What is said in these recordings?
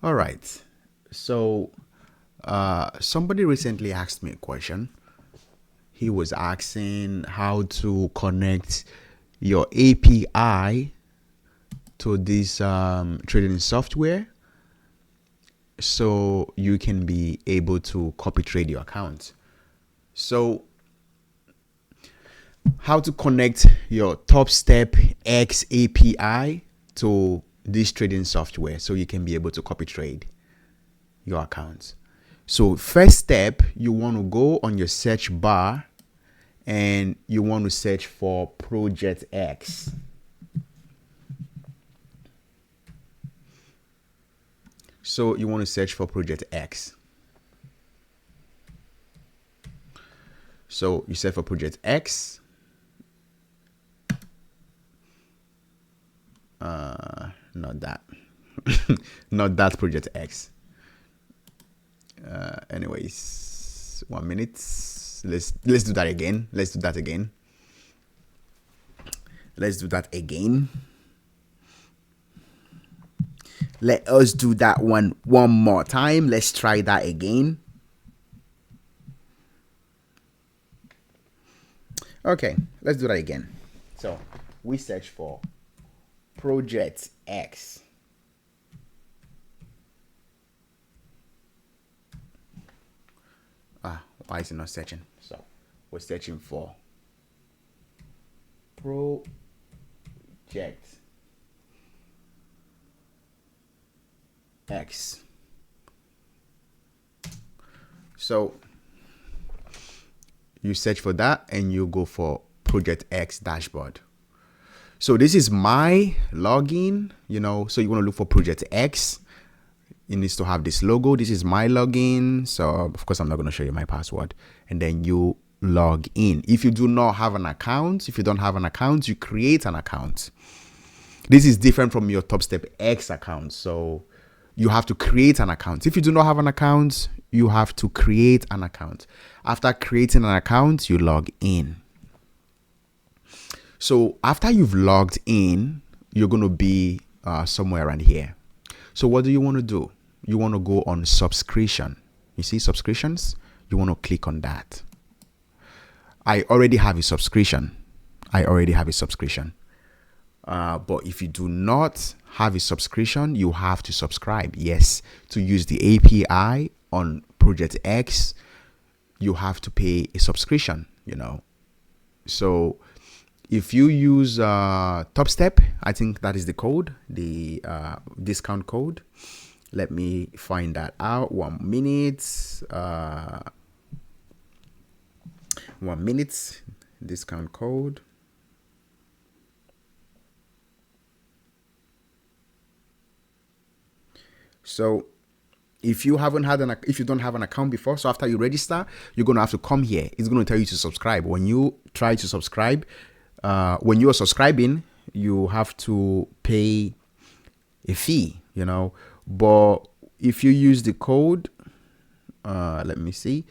All right. So somebody recently asked me a question. He was asking how to connect your API to this trading software so you can be able to copy trade your account. So how to connect your TopstepX API to this trading software so you can be able to copy trade your account. So first step, you want to go on your search bar and you want to search for ProjectX. So you want to search for ProjectX. So you search for ProjectX. Not that. Not that ProjectX. Anyways, 1 minute. Let's do that again. Let's do that again. Let's do that again. Let us do that one more time. Let's try that again. Okay, let's do that again. So we search for ProjectX. Why is it not searching? So we're searching for ProjectX. So you search for that and you go for ProjectX dashboard. So this is my login, so you want to look for ProjectX. It needs to have this logo. This is my login. So of course I'm not going to show you my password. And then you log in. If you do not have an account, if you don't have an account, you create an account. This is different from your TopstepX account. So you have to create an account. If you do not have an account, you have to create an account. After creating an account, you log in. So after you've logged in, you're going to be somewhere around here. So what do you want to do? You want to go on subscription. You see subscriptions? You want to click on that. I already have a subscription. But if you do not have a subscription, you have to subscribe. Yes, to use the API on ProjectX, you have to pay a subscription, So if you use Topstep, I think that is the code, the discount code. Let me find that out. 1 minute. 1 minute. Discount code. So if you don't have an account before, so after you register, you're gonna have to come here. It's gonna tell you to subscribe. When you try to subscribe, when you are subscribing, you have to pay a fee, But if you use the code, let me see,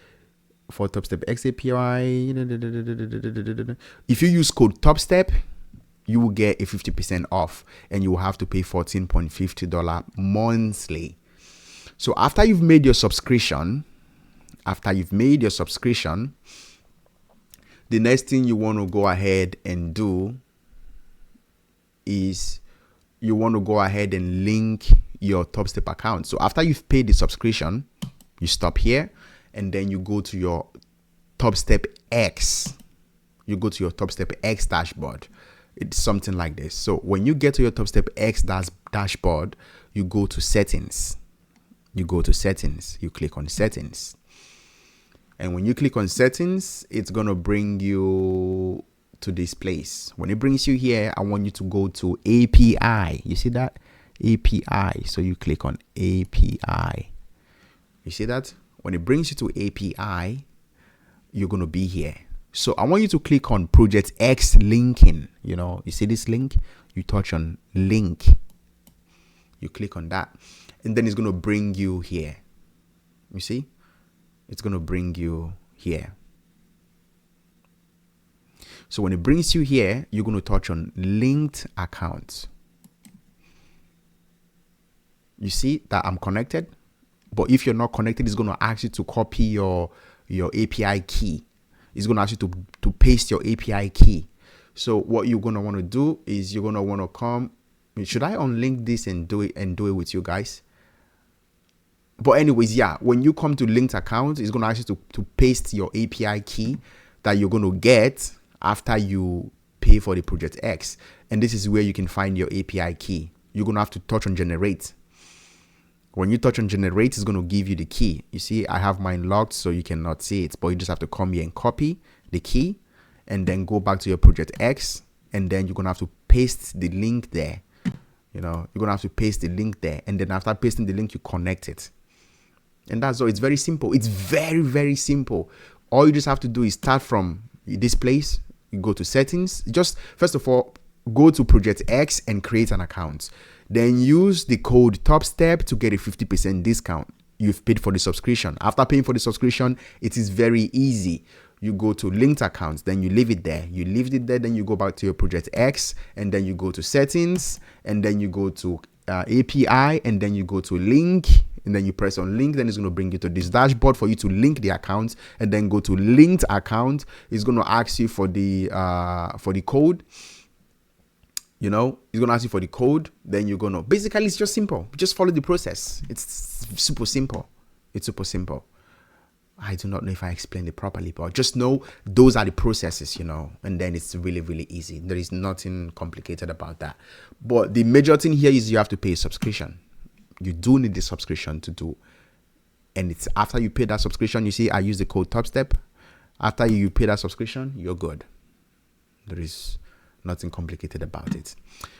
for TopstepX API, if you use code Topstep, you will get a 50% off, and you will have to pay $14.50 monthly. So after you've made your subscription, the next thing you want to go ahead and do is you want to go ahead and link your Topstep account. So after you've paid the subscription, you stop here and then you go to your TopstepX. You go to your TopstepX dashboard. It's something like this. So when you get to your TopstepX dashboard, you go to settings. You click on settings. And when you click on settings, it's going to bring you to this place. When it brings you here, I want you to go to API. You see that? API. So you click on API. You see that? When it brings you to API, you're going to be here. So I want you to click on ProjectX linking. You see this link? You touch on link. You click on that. And then it's going to bring you here. You see? It's going to bring you here. So when it brings you here, you're going to touch on linked accounts. You see that I'm connected, but if you're not connected, it's going to ask you to copy your API key. It's going to ask you to paste your API key. So what you're going to want to do is you're going to want to come. Should I unlink this and do it with you guys? But anyways, yeah, when you come to linked account, it's going to ask you to paste your API key that you're going to get after you pay for the ProjectX. And this is where you can find your API key. You're going to have to touch on generate. When you touch on generate, it's going to give you the key. You see, I have mine locked so you cannot see it, but you just have to come here and copy the key and then go back to your ProjectX, and then you're going to have to paste the link there. You know, you're going to have to paste the link there, and then after pasting the link, you connect it. And that's all. It's very simple. It's very, very simple. All you just have to do is start from this place. You go to settings. Just first of all, go to ProjectX and create an account. Then use the code Topstep to get a 50% discount. You've paid for the subscription. After paying for the subscription, it is very easy. You go to linked accounts, then you leave it there. You leave it there, then you go back to your ProjectX, and then you go to settings, and then you go to API, and then you go to link, and then you press on link. Then it's going to bring you to this dashboard for you to link the account, and then go to linked account. It's going to ask you for the code. You know, it's going to ask you for the code. Then you're going to, basically, it's just simple. Just follow the process. It's super simple. It's super simple. I do not know if I explained it properly, but just know those are the processes, you know, and then it's really, really easy. There is nothing complicated about that. But the major thing here is you have to pay a subscription. You do need the subscription to do. And it's after you pay that subscription, you see, I use the code Topstep. After you pay that subscription, you're good. There is nothing complicated about it.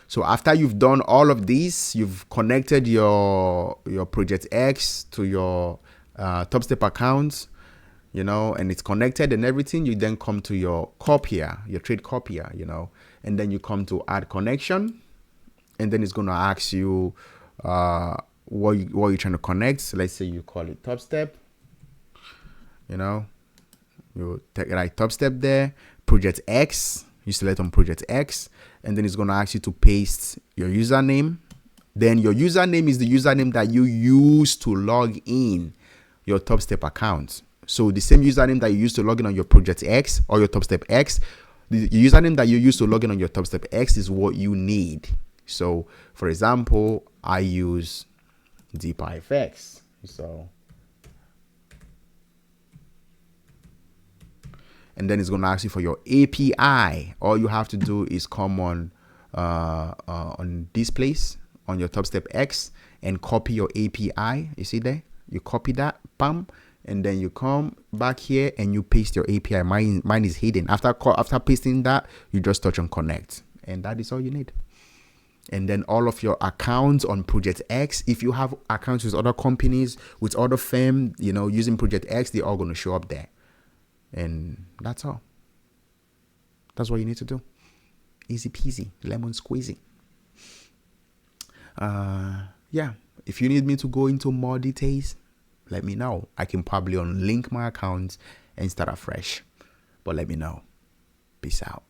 So after you've done all of this, you've connected your ProjectX to your Topstep account, you know, and it's connected and everything. You then come to your copier, your trade copier, you know, and then you come to add connection, and then it's going to ask you what you're trying to connect. So let's say you call it Topstep, you know, you write Topstep there, ProjectX. You select on ProjectX, and then it's going to ask you to paste your username. Then your username is the username that you use to log in your Topstep account. So the same username that you use to log in on your ProjectX or your TopstepX, the username that you use to log in on your TopstepX is what you need. So for example, I use DeepFX. So, and then it's going to ask you for your API. All you have to do is come on this place on your TopstepX and copy your API. You see there? You copy that, bam, and then you come back here and you paste your API. Mine is hidden. After pasting that, you just touch on connect, and that is all you need. And then all of your accounts on ProjectX, if you have accounts with other companies, with other firms, you know, using ProjectX, they're all going to show up there. And that's all. That's what you need to do. Easy peasy, lemon squeezy. Yeah. If you need me to go into more details, let me know. I can probably unlink my account and start afresh. But let me know. Peace out.